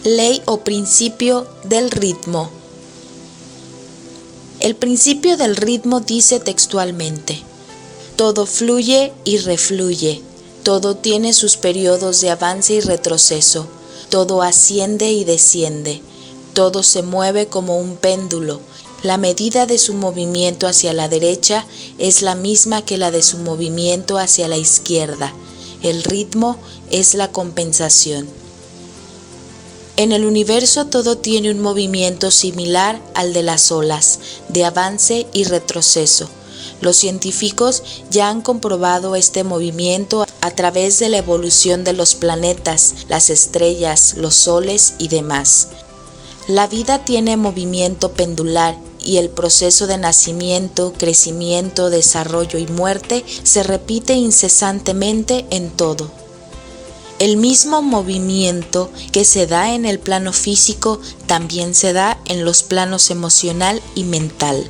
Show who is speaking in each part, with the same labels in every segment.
Speaker 1: Ley o principio del ritmo. El principio del ritmo dice textualmente: todo fluye y refluye, todo tiene sus periodos de avance y retroceso, todo asciende y desciende, todo se mueve como un péndulo. La medida de su movimiento hacia la derecha es la misma que la de su movimiento hacia la izquierda. El ritmo es la compensación. En el universo todo tiene un movimiento similar al de las olas, de avance y retroceso. Los científicos ya han comprobado este movimiento a través de la evolución de los planetas, las estrellas, los soles y demás. La vida tiene movimiento pendular y el proceso de nacimiento, crecimiento, desarrollo y muerte se repite incesantemente en todo. El mismo movimiento que se da en el plano físico también se da en los planos emocional y mental.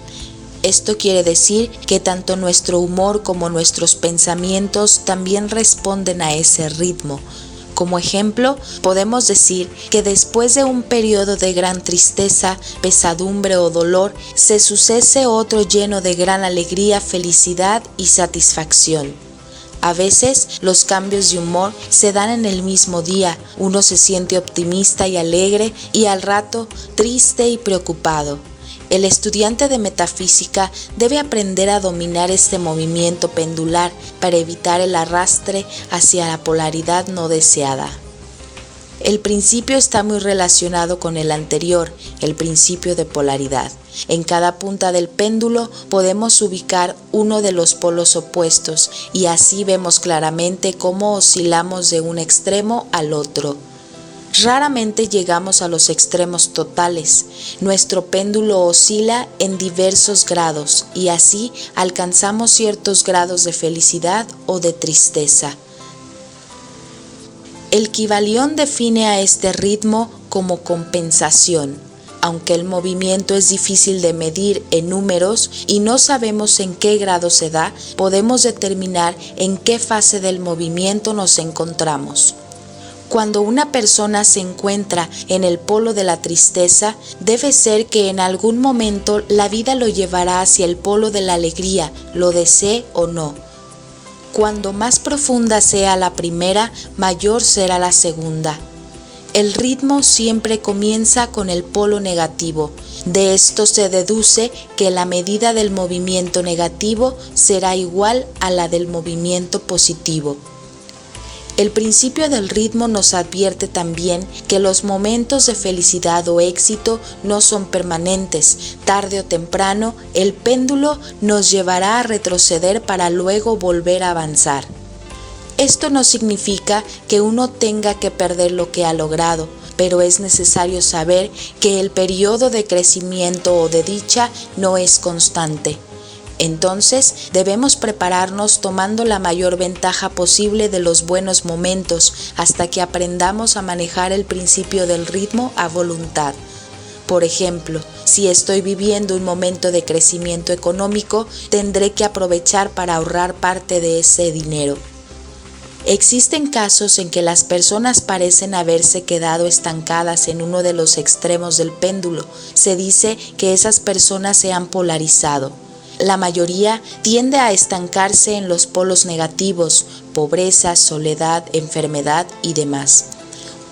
Speaker 1: Esto quiere decir que tanto nuestro humor como nuestros pensamientos también responden a ese ritmo. Como ejemplo, podemos decir que después de un periodo de gran tristeza, pesadumbre o dolor, se sucede otro lleno de gran alegría, felicidad y satisfacción. A veces los cambios de humor se dan en el mismo día. Uno se siente optimista y alegre y al rato triste y preocupado. El estudiante de metafísica debe aprender a dominar este movimiento pendular para evitar el arrastre hacia la polaridad no deseada. El principio está muy relacionado con el anterior, el principio de polaridad. En cada punta del péndulo podemos ubicar uno de los polos opuestos y así vemos claramente cómo oscilamos de un extremo al otro. Raramente llegamos a los extremos totales. Nuestro péndulo oscila en diversos grados y así alcanzamos ciertos grados de felicidad o de tristeza. El Kybalión define a este ritmo como compensación. Aunque el movimiento es difícil de medir en números y no sabemos en qué grado se da, podemos determinar en qué fase del movimiento nos encontramos. Cuando una persona se encuentra en el polo de la tristeza, debe ser que en algún momento la vida lo llevará hacia el polo de la alegría, lo desee o no. Cuando más profunda sea la primera, mayor será la segunda. El ritmo siempre comienza con el polo negativo. De esto se deduce que la medida del movimiento negativo será igual a la del movimiento positivo. El principio del ritmo nos advierte también que los momentos de felicidad o éxito no son permanentes. Tarde o temprano, el péndulo nos llevará a retroceder para luego volver a avanzar. Esto no significa que uno tenga que perder lo que ha logrado, pero es necesario saber que el periodo de crecimiento o de dicha no es constante. Entonces, debemos prepararnos tomando la mayor ventaja posible de los buenos momentos hasta que aprendamos a manejar el principio del ritmo a voluntad. Por ejemplo, si estoy viviendo un momento de crecimiento económico, tendré que aprovechar para ahorrar parte de ese dinero. Existen casos en que las personas parecen haberse quedado estancadas en uno de los extremos del péndulo. Se dice que esas personas se han polarizado. La mayoría tiende a estancarse en los polos negativos, pobreza, soledad, enfermedad y demás.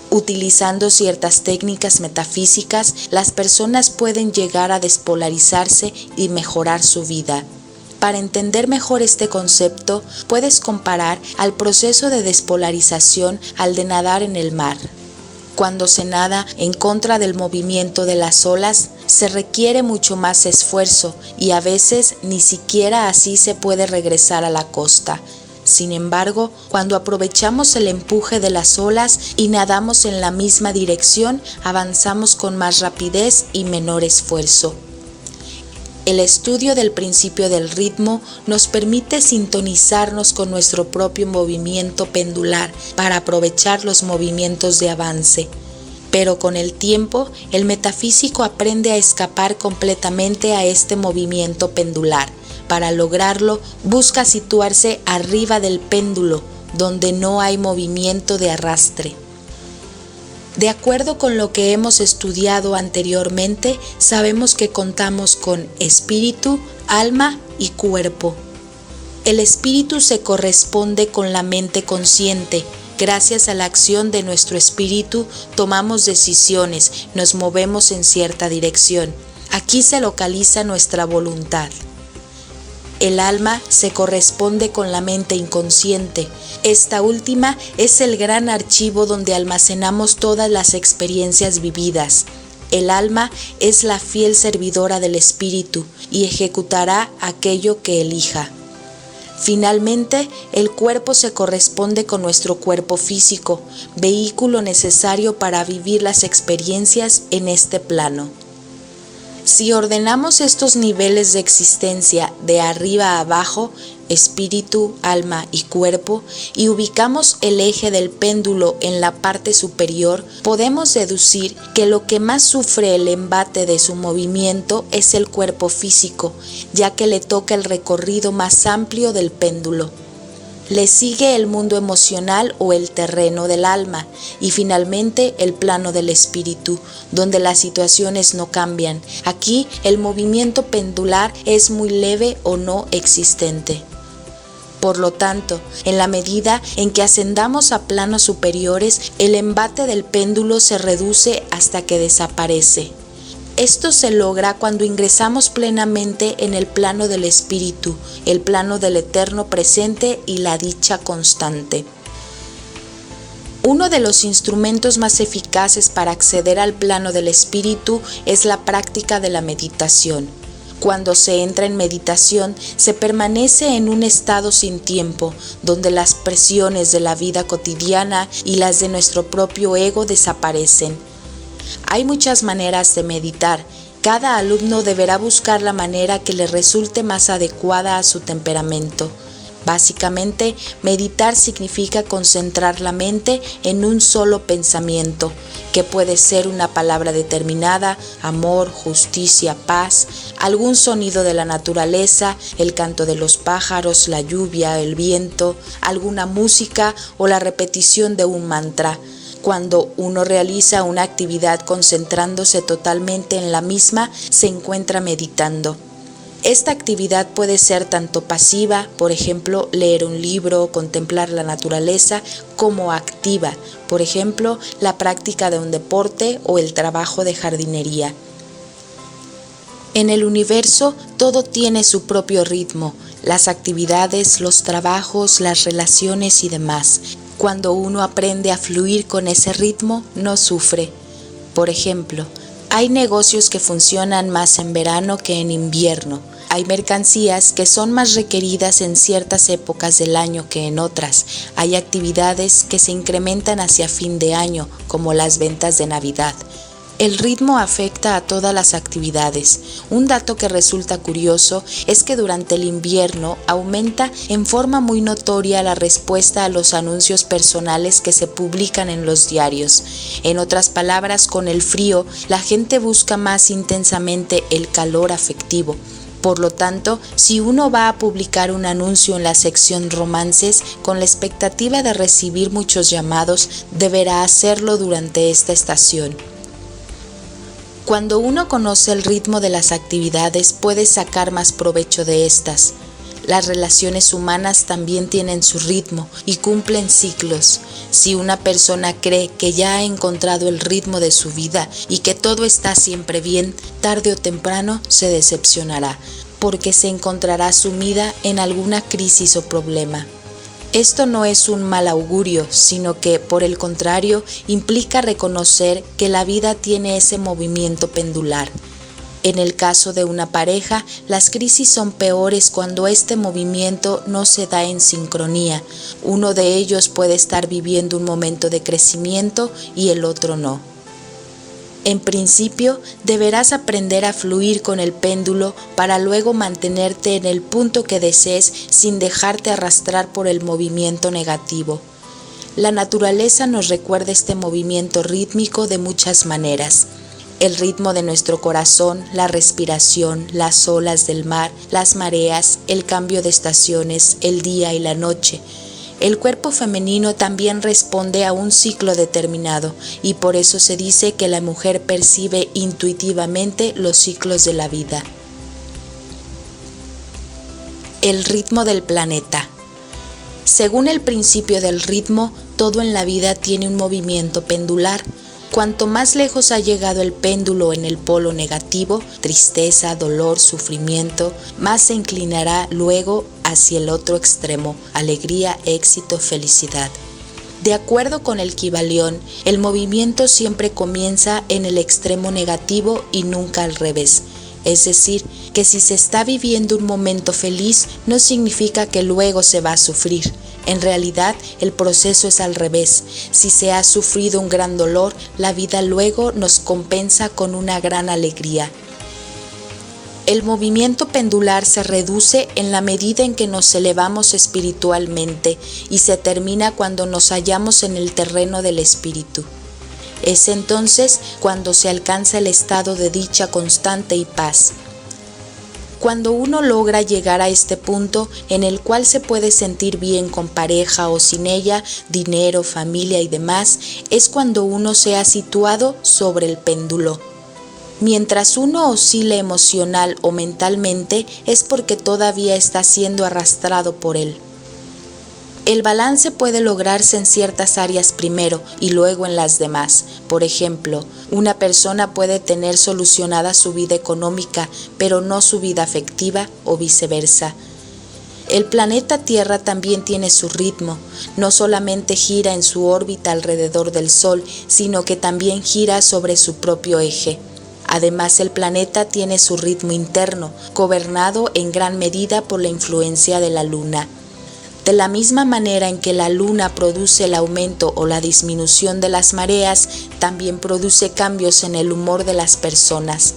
Speaker 1: Utilizando ciertas técnicas metafísicas, las personas pueden llegar a despolarizarse y mejorar su vida. Para entender mejor este concepto, puedes comparar al proceso de despolarización al de nadar en el mar. Cuando se nada en contra del movimiento de las olas, se requiere mucho más esfuerzo y a veces ni siquiera así se puede regresar a la costa. Sin embargo, cuando aprovechamos el empuje de las olas y nadamos en la misma dirección, avanzamos con más rapidez y menor esfuerzo. El estudio del principio del ritmo nos permite sintonizarnos con nuestro propio movimiento pendular para aprovechar los movimientos de avance. Pero con el tiempo, el metafísico aprende a escapar completamente a este movimiento pendular. Para lograrlo, busca situarse arriba del péndulo, donde no hay movimiento de arrastre. De acuerdo con lo que hemos estudiado anteriormente, sabemos que contamos con espíritu, alma y cuerpo. El espíritu se corresponde con la mente consciente. Gracias a la acción de nuestro espíritu tomamos decisiones, nos movemos en cierta dirección. Aquí se localiza nuestra voluntad. El alma se corresponde con la mente inconsciente. Esta última es el gran archivo donde almacenamos todas las experiencias vividas. El alma es la fiel servidora del espíritu y ejecutará aquello que elija. Finalmente, el cuerpo se corresponde con nuestro cuerpo físico, vehículo necesario para vivir las experiencias en este plano. Si ordenamos estos niveles de existencia de arriba a abajo, espíritu, alma y cuerpo, y ubicamos el eje del péndulo en la parte superior, podemos deducir que lo que más sufre el embate de su movimiento es el cuerpo físico, ya que le toca el recorrido más amplio del péndulo. Le sigue el mundo emocional o el terreno del alma y finalmente el plano del espíritu, donde las situaciones no cambian. Aquí el movimiento pendular es muy leve o no existente. Por lo tanto, en la medida en que ascendamos a planos superiores, el embate del péndulo se reduce hasta que desaparece. Esto se logra cuando ingresamos plenamente en el plano del espíritu, el plano del eterno presente y la dicha constante. Uno de los instrumentos más eficaces para acceder al plano del espíritu es la práctica de la meditación. Cuando se entra en meditación, se permanece en un estado sin tiempo, donde las presiones de la vida cotidiana y las de nuestro propio ego desaparecen. Hay muchas maneras de meditar. Cada alumno deberá buscar la manera que le resulte más adecuada a su temperamento. Básicamente, meditar significa concentrar la mente en un solo pensamiento, que puede ser una palabra determinada, amor, justicia, paz, algún sonido de la naturaleza, el canto de los pájaros, la lluvia, el viento, alguna música o la repetición de un mantra. Cuando uno realiza una actividad concentrándose totalmente en la misma, se encuentra meditando. Esta actividad puede ser tanto pasiva, por ejemplo, leer un libro, contemplar la naturaleza, como activa, por ejemplo, la práctica de un deporte o el trabajo de jardinería. En el universo todo tiene su propio ritmo, las actividades, los trabajos, las relaciones y demás. Cuando uno aprende a fluir con ese ritmo, no sufre. Por ejemplo, hay negocios que funcionan más en verano que en invierno. Hay mercancías que son más requeridas en ciertas épocas del año que en otras. Hay actividades que se incrementan hacia fin de año, como las ventas de Navidad. El ritmo afecta a todas las actividades. Un dato que resulta curioso es que durante el invierno aumenta en forma muy notoria la respuesta a los anuncios personales que se publican en los diarios. En otras palabras, con el frío, la gente busca más intensamente el calor afectivo. Por lo tanto, si uno va a publicar un anuncio en la sección romances con la expectativa de recibir muchos llamados, deberá hacerlo durante esta estación. Cuando uno conoce el ritmo de las actividades, puede sacar más provecho de estas. Las relaciones humanas también tienen su ritmo y cumplen ciclos. Si una persona cree que ya ha encontrado el ritmo de su vida y que todo está siempre bien, tarde o temprano se decepcionará, porque se encontrará sumida en alguna crisis o problema. Esto no es un mal augurio, sino que, por el contrario, implica reconocer que la vida tiene ese movimiento pendular. En el caso de una pareja, las crisis son peores cuando este movimiento no se da en sincronía. Uno de ellos puede estar viviendo un momento de crecimiento y el otro no. En principio, deberás aprender a fluir con el péndulo para luego mantenerte en el punto que desees sin dejarte arrastrar por el movimiento negativo. La naturaleza nos recuerda este movimiento rítmico de muchas maneras. El ritmo de nuestro corazón, la respiración, las olas del mar, las mareas, el cambio de estaciones, el día y la noche. El cuerpo femenino también responde a un ciclo determinado y por eso se dice que la mujer percibe intuitivamente los ciclos de la vida. El ritmo del planeta. Según el principio del ritmo, todo en la vida tiene un movimiento pendular. Cuanto más lejos ha llegado el péndulo en el polo negativo, tristeza, dolor, sufrimiento, más se inclinará luego hacia el otro extremo, alegría, éxito, felicidad. De acuerdo con el Kybalión, el movimiento siempre comienza en el extremo negativo y nunca al revés. Es decir, que si se está viviendo un momento feliz, no significa que luego se va a sufrir. En realidad, el proceso es al revés. Si se ha sufrido un gran dolor, la vida luego nos compensa con una gran alegría. El movimiento pendular se reduce en la medida en que nos elevamos espiritualmente y se termina cuando nos hallamos en el terreno del espíritu. Es entonces cuando se alcanza el estado de dicha constante y paz. Cuando uno logra llegar a este punto en el cual se puede sentir bien con pareja o sin ella, dinero, familia y demás, es cuando uno se ha situado sobre el péndulo. Mientras uno oscila emocional o mentalmente, es porque todavía está siendo arrastrado por él. El balance puede lograrse en ciertas áreas primero y luego en las demás. Por ejemplo, una persona puede tener solucionada su vida económica, pero no su vida afectiva o viceversa. El planeta Tierra también tiene su ritmo. No solamente gira en su órbita alrededor del Sol, sino que también gira sobre su propio eje. Además, el planeta tiene su ritmo interno, gobernado en gran medida por la influencia de la Luna. De la misma manera en que la luna produce el aumento o la disminución de las mareas, también produce cambios en el humor de las personas.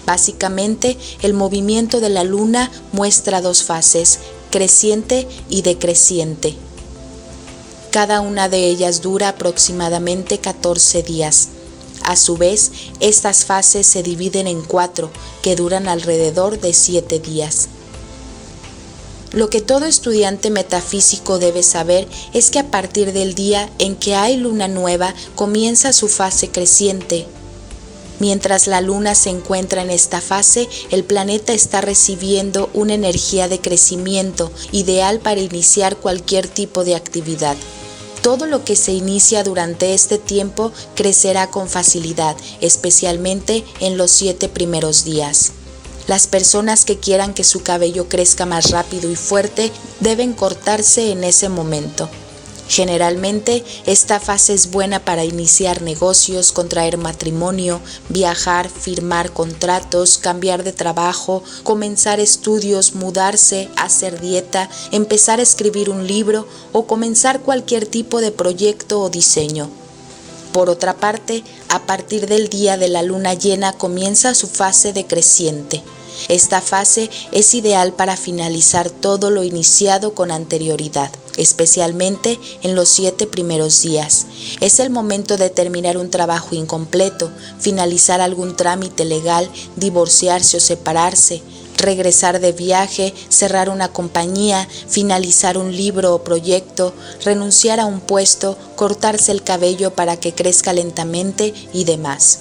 Speaker 1: Básicamente, el movimiento de la luna muestra dos fases, creciente y decreciente. Cada una de ellas dura aproximadamente 14 días. A su vez, estas fases se dividen en 4, que duran alrededor de 7 días. Lo que todo estudiante metafísico debe saber es que a partir del día en que hay luna nueva comienza su fase creciente. Mientras la luna se encuentra en esta fase, el planeta está recibiendo una energía de crecimiento ideal para iniciar cualquier tipo de actividad. Todo lo que se inicia durante este tiempo crecerá con facilidad, especialmente en los 7 primeros días. Las personas que quieran que su cabello crezca más rápido y fuerte deben cortarse en ese momento. Generalmente, esta fase es buena para iniciar negocios, contraer matrimonio, viajar, firmar contratos, cambiar de trabajo, comenzar estudios, mudarse, hacer dieta, empezar a escribir un libro o comenzar cualquier tipo de proyecto o diseño. Por otra parte, a partir del día de la luna llena comienza su fase decreciente. Esta fase es ideal para finalizar todo lo iniciado con anterioridad, especialmente en los 7 primeros días. Es el momento de terminar un trabajo incompleto, finalizar algún trámite legal, divorciarse o separarse, regresar de viaje, cerrar una compañía, finalizar un libro o proyecto, renunciar a un puesto, cortarse el cabello para que crezca lentamente y demás.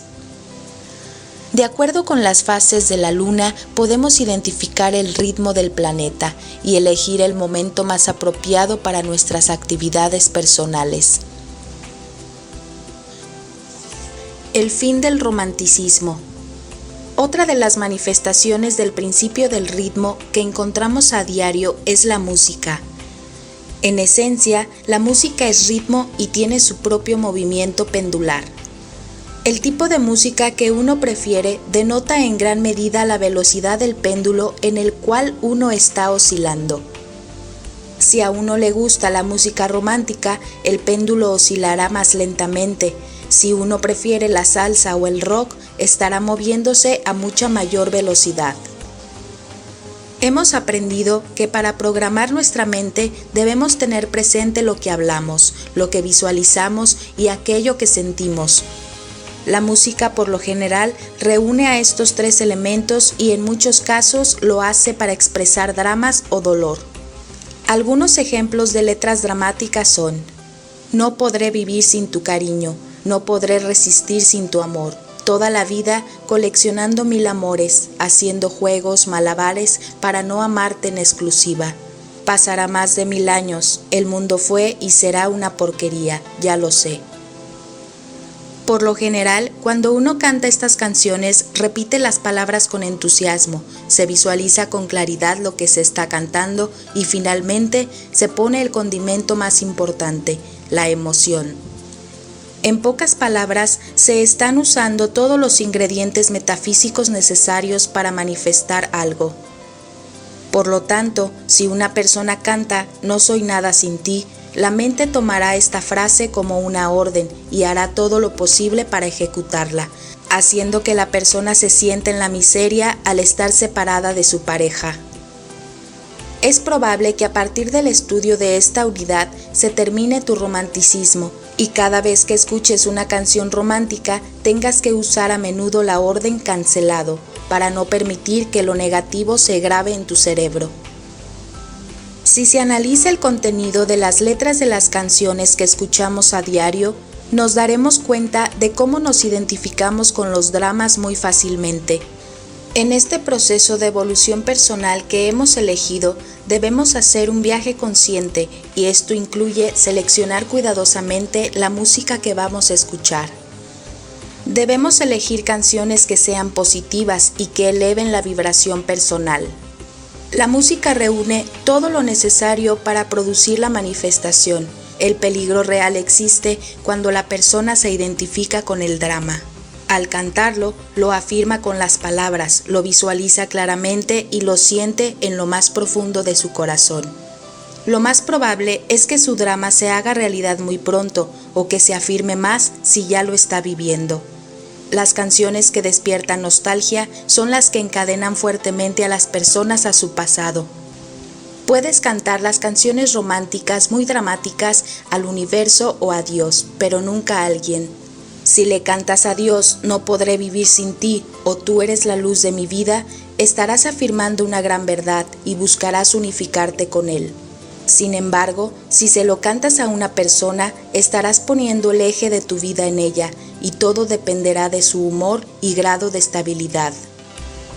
Speaker 1: De acuerdo con las fases de la luna, podemos identificar el ritmo del planeta y elegir el momento más apropiado para nuestras actividades personales. El fin del romanticismo. Otra de las manifestaciones del principio del ritmo que encontramos a diario es la música. En esencia, la música es ritmo y tiene su propio movimiento pendular. El tipo de música que uno prefiere denota en gran medida la velocidad del péndulo en el cual uno está oscilando. Si a uno le gusta la música romántica, el péndulo oscilará más lentamente. Si uno prefiere la salsa o el rock, estará moviéndose a mucha mayor velocidad. Hemos aprendido que para programar nuestra mente debemos tener presente lo que hablamos, lo que visualizamos y aquello que sentimos. La música, por lo general, reúne a estos 3 elementos y en muchos casos lo hace para expresar dramas o dolor. Algunos ejemplos de letras dramáticas son: no podré vivir sin tu cariño, no podré resistir sin tu amor. Toda la vida coleccionando mil amores, haciendo juegos, malabares para no amarte en exclusiva. Pasará más de 1000 años, el mundo fue y será una porquería, ya lo sé. Por lo general, cuando uno canta estas canciones, repite las palabras con entusiasmo, se visualiza con claridad lo que se está cantando y finalmente se pone el condimento más importante, la emoción. En pocas palabras, se están usando todos los ingredientes metafísicos necesarios para manifestar algo. Por lo tanto, si una persona canta "no soy nada sin ti", la mente tomará esta frase como una orden y hará todo lo posible para ejecutarla, haciendo que la persona se sienta en la miseria al estar separada de su pareja. Es probable que a partir del estudio de esta unidad se termine tu romanticismo y cada vez que escuches una canción romántica tengas que usar a menudo la orden cancelado para no permitir que lo negativo se grabe en tu cerebro. Si se analiza el contenido de las letras de las canciones que escuchamos a diario, nos daremos cuenta de cómo nos identificamos con los dramas muy fácilmente. En este proceso de evolución personal que hemos elegido, debemos hacer un viaje consciente y esto incluye seleccionar cuidadosamente la música que vamos a escuchar. Debemos elegir canciones que sean positivas y que eleven la vibración personal. La música reúne todo lo necesario para producir la manifestación. El peligro real existe cuando la persona se identifica con el drama. Al cantarlo, lo afirma con las palabras, lo visualiza claramente y lo siente en lo más profundo de su corazón. Lo más probable es que su drama se haga realidad muy pronto o que se afirme más si ya lo está viviendo. Las canciones que despiertan nostalgia son las que encadenan fuertemente a las personas a su pasado. Puedes cantar las canciones románticas muy dramáticas al universo o a Dios, pero nunca a alguien. Si le cantas a Dios, "no podré vivir sin ti" o "tú eres la luz de mi vida", estarás afirmando una gran verdad y buscarás unificarte con Él. Sin embargo, si se lo cantas a una persona, estarás poniendo el eje de tu vida en ella y todo dependerá de su humor y grado de estabilidad.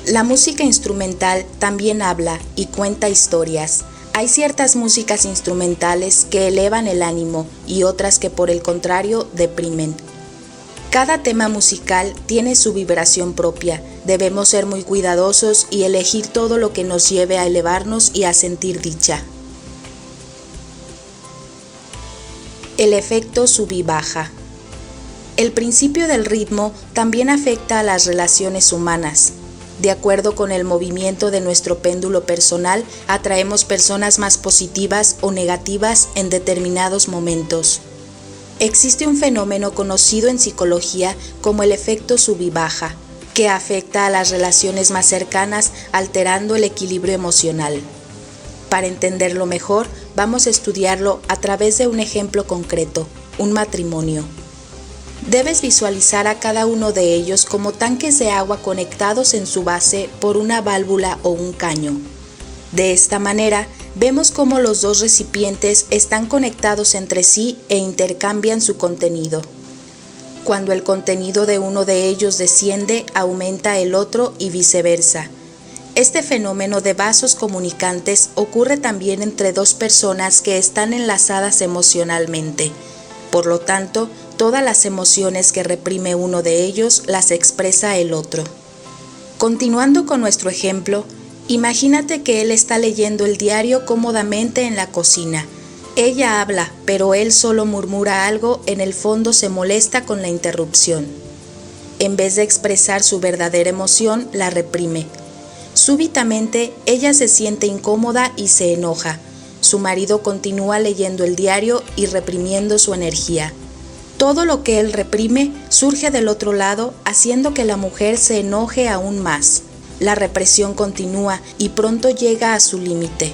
Speaker 1: La música instrumental también habla y cuenta historias. Hay ciertas músicas instrumentales que elevan el ánimo y otras que por el contrario deprimen. Cada tema musical tiene su vibración propia. Debemos ser muy cuidadosos y elegir todo lo que nos lleve a elevarnos y a sentir dicha. El efecto sub y baja. El principio del ritmo también afecta a las relaciones humanas. De acuerdo con el movimiento de nuestro péndulo personal, atraemos personas más positivas o negativas en determinados momentos. Existe un fenómeno conocido en psicología como el efecto sub y baja, que afecta a las relaciones más cercanas alterando el equilibrio emocional. Para entenderlo mejor, vamos a estudiarlo a través de un ejemplo concreto, un matrimonio. Debes visualizar a cada uno de ellos como tanques de agua conectados en su base por una válvula o un caño. De esta manera, vemos cómo los dos recipientes están conectados entre sí e intercambian su contenido. Cuando el contenido de uno de ellos desciende, aumenta el otro y viceversa. Este fenómeno de vasos comunicantes ocurre también entre dos personas que están enlazadas emocionalmente. Por lo tanto, todas las emociones que reprime uno de ellos las expresa el otro. Continuando con nuestro ejemplo, imagínate que él está leyendo el diario cómodamente en la cocina. Ella habla, pero él solo murmura algo, en el fondo se molesta con la interrupción. En vez de expresar su verdadera emoción, la reprime. Súbitamente, ella se siente incómoda y se enoja. Su marido continúa leyendo el diario y reprimiendo su energía. Todo lo que él reprime surge del otro lado, haciendo que la mujer se enoje aún más. La represión continúa y pronto llega a su límite.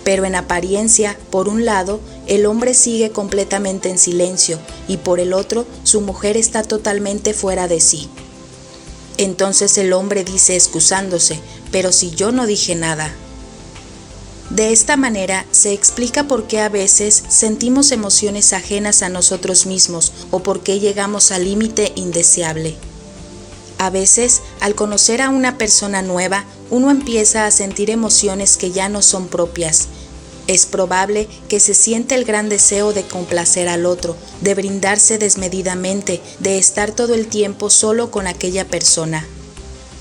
Speaker 1: Pero en apariencia, por un lado, el hombre sigue completamente en silencio y por el otro, su mujer está totalmente fuera de sí. Entonces el hombre dice excusándose: "Pero si yo no dije nada". De esta manera se explica por qué a veces sentimos emociones ajenas a nosotros mismos o por qué llegamos al límite indeseable. A veces, al conocer a una persona nueva, uno empieza a sentir emociones que ya no son propias. Es probable que se siente el gran deseo de complacer al otro, de brindarse desmedidamente, de estar todo el tiempo solo con aquella persona.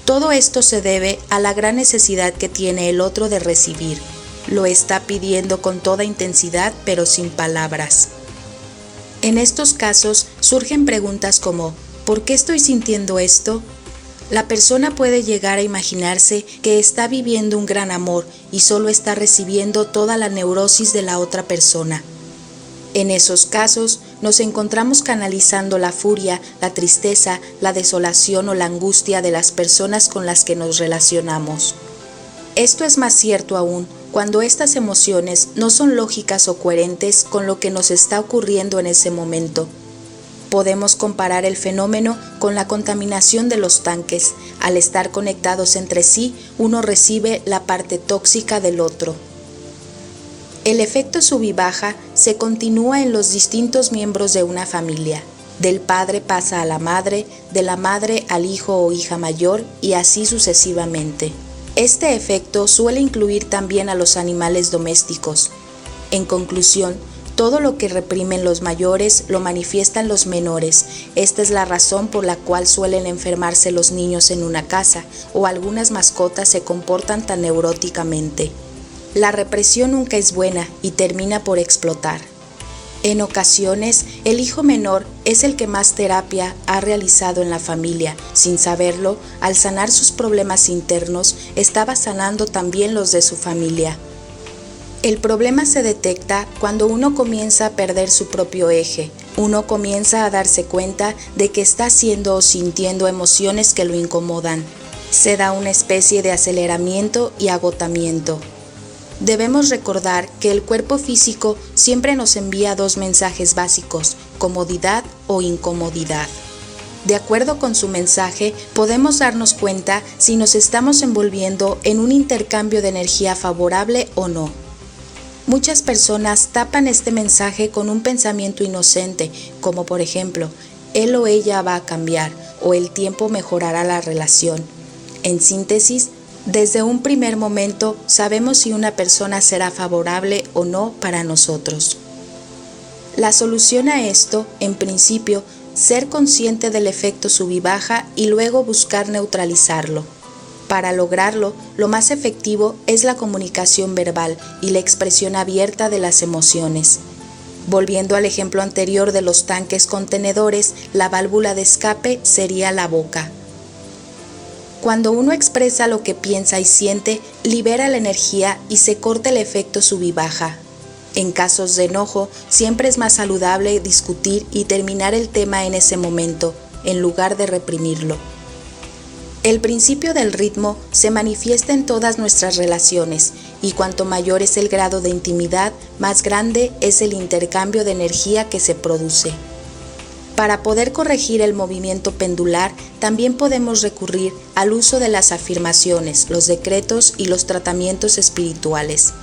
Speaker 1: Todo esto se debe a la gran necesidad que tiene el otro de recibir. Lo está pidiendo con toda intensidad, pero sin palabras. En estos casos surgen preguntas como ¿por qué estoy sintiendo esto? La persona puede llegar a imaginarse que está viviendo un gran amor y solo está recibiendo toda la neurosis de la otra persona. En esos casos nos encontramos canalizando la furia, la tristeza, la desolación o la angustia de las personas con las que nos relacionamos. Esto es más cierto aún cuando estas emociones no son lógicas o coherentes con lo que nos está ocurriendo en ese momento. Podemos comparar el fenómeno con la contaminación de los tanques. Al estar conectados entre sí, uno recibe la parte tóxica del otro. El efecto sub y baja se continúa en los distintos miembros de una familia. Del padre pasa a la madre, de la madre al hijo o hija mayor y así sucesivamente. Este efecto suele incluir también a los animales domésticos. En conclusión, todo lo que reprimen los mayores lo manifiestan los menores. Esta es la razón por la cual suelen enfermarse los niños en una casa o algunas mascotas se comportan tan neuróticamente. La represión nunca es buena y termina por explotar. En ocasiones, el hijo menor es el que más terapia ha realizado en la familia. Sin saberlo, al sanar sus problemas internos, estaba sanando también los de su familia. El problema se detecta cuando uno comienza a perder su propio eje. Uno comienza a darse cuenta de que está haciendo o sintiendo emociones que lo incomodan. Se da una especie de aceleramiento y agotamiento. Debemos recordar que el cuerpo físico siempre nos envía dos mensajes básicos, comodidad o incomodidad. De acuerdo con su mensaje, podemos darnos cuenta si nos estamos envolviendo en un intercambio de energía favorable o no. Muchas personas tapan este mensaje con un pensamiento inocente, como por ejemplo, él o ella va a cambiar o el tiempo mejorará la relación. En síntesis, desde un primer momento sabemos si una persona será favorable o no para nosotros. La solución a esto, en principio, ser consciente del efecto sub y baja y luego buscar neutralizarlo. Para lograrlo, lo más efectivo es la comunicación verbal y la expresión abierta de las emociones. Volviendo al ejemplo anterior de los tanques contenedores, la válvula de escape sería la boca. Cuando uno expresa lo que piensa y siente, libera la energía y se corta el efecto sub y baja. En casos de enojo, siempre es más saludable discutir y terminar el tema en ese momento, en lugar de reprimirlo. El principio del ritmo se manifiesta en todas nuestras relaciones, y cuanto mayor es el grado de intimidad, más grande es el intercambio de energía que se produce. Para poder corregir el movimiento pendular, también podemos recurrir al uso de las afirmaciones, los decretos y los tratamientos espirituales.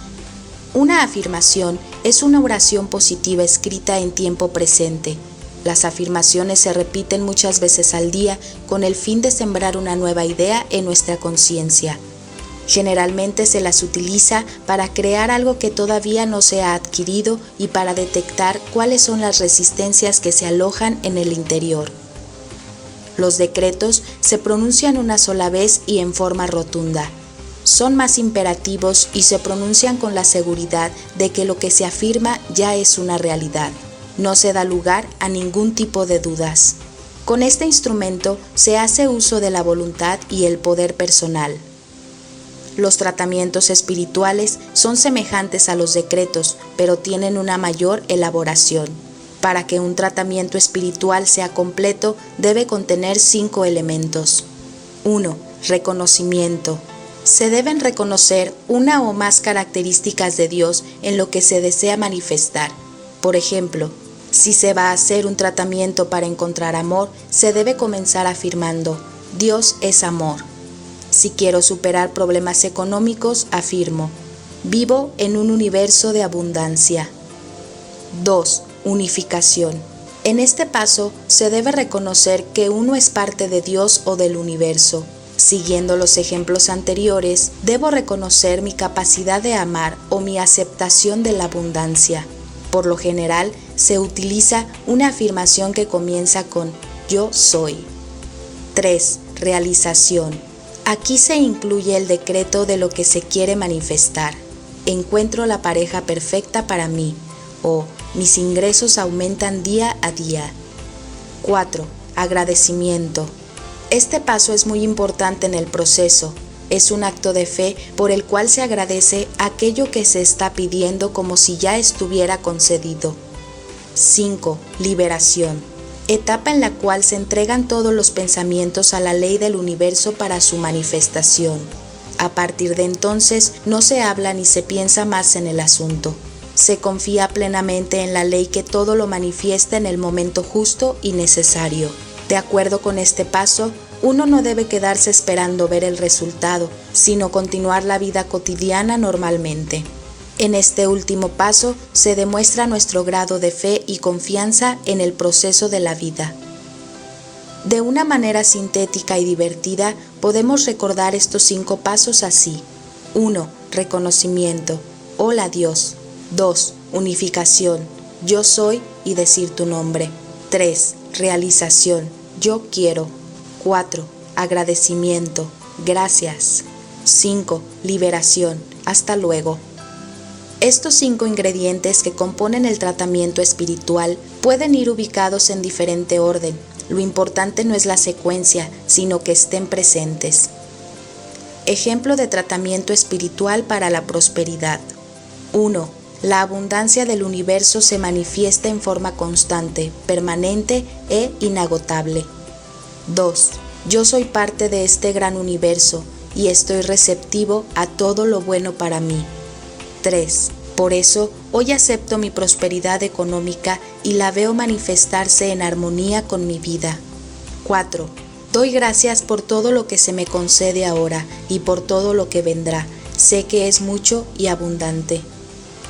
Speaker 1: Una afirmación es una oración positiva escrita en tiempo presente. Las afirmaciones se repiten muchas veces al día con el fin de sembrar una nueva idea en nuestra conciencia. Generalmente se las utiliza para crear algo que todavía no se ha adquirido y para detectar cuáles son las resistencias que se alojan en el interior. Los decretos se pronuncian una sola vez y en forma rotunda. Son más imperativos y se pronuncian con la seguridad de que lo que se afirma ya es una realidad. No se da lugar a ningún tipo de dudas. Con este instrumento se hace uso de la voluntad y el poder personal. Los tratamientos espirituales son semejantes a los decretos, pero tienen una mayor elaboración. Para que un tratamiento espiritual sea completo, debe contener 5 elementos. 1. Reconocimiento. Se deben reconocer una o más características de Dios en lo que se desea manifestar. Por ejemplo, si se va a hacer un tratamiento para encontrar amor, se debe comenzar afirmando: Dios es amor. Si quiero superar problemas económicos, afirmo: Vivo en un universo de abundancia. 2. Unificación. En este paso se debe reconocer que uno es parte de Dios o del universo. Siguiendo los ejemplos anteriores, debo reconocer mi capacidad de amar o mi aceptación de la abundancia. Por lo general, se utiliza una afirmación que comienza con yo soy. 3. Realización. Aquí se incluye el decreto de lo que se quiere manifestar. Encuentro la pareja perfecta para mí, o mis ingresos aumentan día a día. 4. Agradecimiento. Este paso es muy importante en el proceso. Es un acto de fe por el cual se agradece aquello que se está pidiendo como si ya estuviera concedido. 5. Liberación. Etapa en la cual se entregan todos los pensamientos a la ley del universo para su manifestación. A partir de entonces no se habla ni se piensa más en el asunto. Se confía plenamente en la ley que todo lo manifiesta en el momento justo y necesario. De acuerdo con este paso, uno no debe quedarse esperando ver el resultado, sino continuar la vida cotidiana normalmente. En este último paso se demuestra nuestro grado de fe y confianza en el proceso de la vida. De una manera sintética y divertida, podemos recordar estos 5 pasos así. 1. Reconocimiento. Hola Dios. 2. Unificación. Yo soy y decir tu nombre. 3. Realización. Yo quiero. 4. Agradecimiento. Gracias. 5. Liberación. Hasta luego. Estos 5 ingredientes que componen el tratamiento espiritual pueden ir ubicados en diferente orden. Lo importante no es la secuencia, sino que estén presentes. Ejemplo de tratamiento espiritual para la prosperidad. 1. La abundancia del universo se manifiesta en forma constante, permanente e inagotable. 2. Yo soy parte de este gran universo y estoy receptivo a todo lo bueno para mí. 3. Por eso, hoy acepto mi prosperidad económica y la veo manifestarse en armonía con mi vida. 4. Doy gracias por todo lo que se me concede ahora y por todo lo que vendrá. Sé que es mucho y abundante.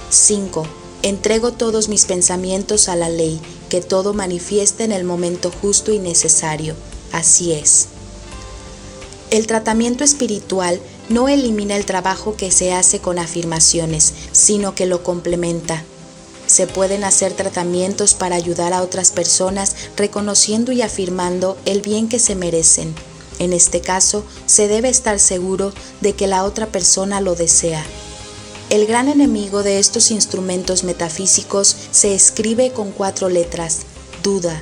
Speaker 1: 5. Entrego todos mis pensamientos a la ley, que todo manifiesta en el momento justo y necesario. Así es. El tratamiento espiritual no elimina el trabajo que se hace con afirmaciones, sino que lo complementa. Se pueden hacer tratamientos para ayudar a otras personas reconociendo y afirmando el bien que se merecen. En este caso, se debe estar seguro de que la otra persona lo desea. El gran enemigo de estos instrumentos metafísicos se escribe con 4 letras: duda.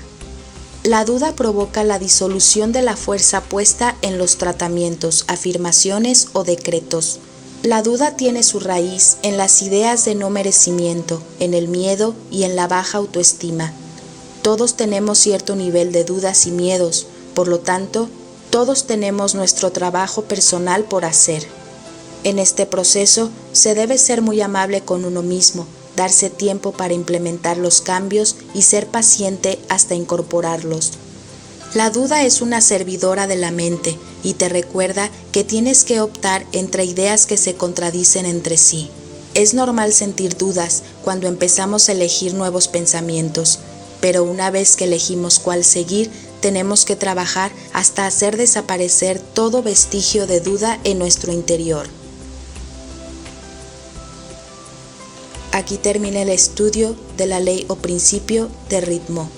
Speaker 1: La duda provoca la disolución de la fuerza puesta en los tratamientos, afirmaciones o decretos. La duda tiene su raíz en las ideas de no merecimiento, en el miedo y en la baja autoestima. Todos tenemos cierto nivel de dudas y miedos, por lo tanto, todos tenemos nuestro trabajo personal por hacer. En este proceso se debe ser muy amable con uno mismo, darse tiempo para implementar los cambios y ser paciente hasta incorporarlos. La duda es una servidora de la mente y te recuerda que tienes que optar entre ideas que se contradicen entre sí. Es normal sentir dudas cuando empezamos a elegir nuevos pensamientos, pero una vez que elegimos cuál seguir, tenemos que trabajar hasta hacer desaparecer todo vestigio de duda en nuestro interior. Aquí termina el estudio de la ley o principio de ritmo.